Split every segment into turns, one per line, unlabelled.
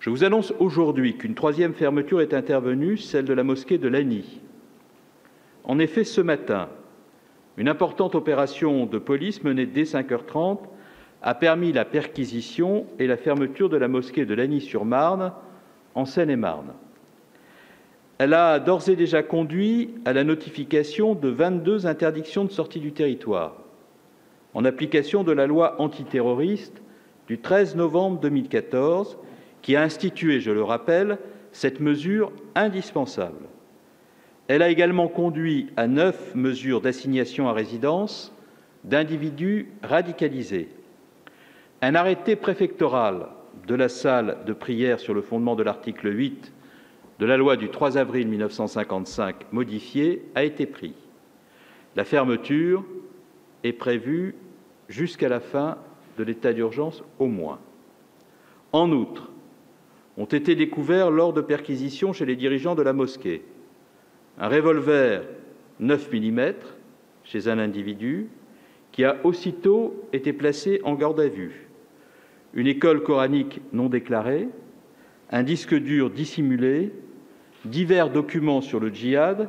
Je vous annonce aujourd'hui qu'une troisième fermeture est intervenue, celle de la mosquée de Lagny. En effet, ce matin, une importante opération de police menée dès 5h30 a permis la perquisition et la fermeture de la mosquée de Lagny-sur-Marne, en Seine-et-Marne. Elle a d'ores et déjà conduit à la notification de 22 interdictions de sortie du territoire, en application de la loi antiterroriste du 13 novembre 2014, qui a institué, je le rappelle, cette mesure indispensable. Elle a également conduit à 9 mesures d'assignation à résidence d'individus radicalisés. Un arrêté préfectoral de la salle de prière sur le fondement de l'article 8 de la loi du 3 avril 1955 modifiée a été pris. La fermeture est prévue jusqu'à la fin de l'état d'urgence au moins. En outre, ont été découverts lors de perquisitions chez les dirigeants de la mosquée un revolver 9 mm chez un individu qui a aussitôt été placé en garde à vue, une école coranique non déclarée, un disque dur dissimulé, divers documents sur le djihad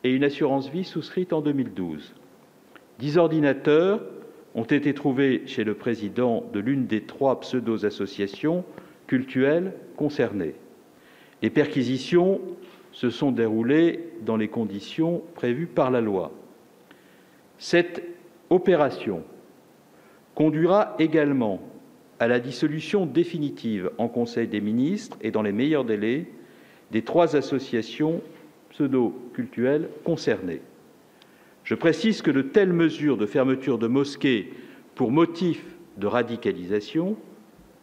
et une assurance vie souscrite en 2012. 10 ordinateurs ont été trouvés chez le président de l'une des 3 pseudo-associations cultuelles concernées. Les perquisitions se sont déroulées dans les conditions prévues par la loi. Cette opération conduira également à la dissolution définitive en Conseil des ministres et dans les meilleurs délais des 3 associations pseudo-cultuelles concernées. Je précise que de telles mesures de fermeture de mosquées pour motif de radicalisation,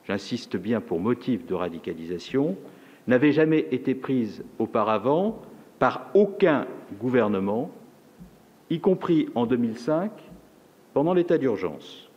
j'insiste bien pour motif de radicalisation, n'avaient jamais été prises auparavant par aucun gouvernement, y compris en 2005, pendant l'état d'urgence.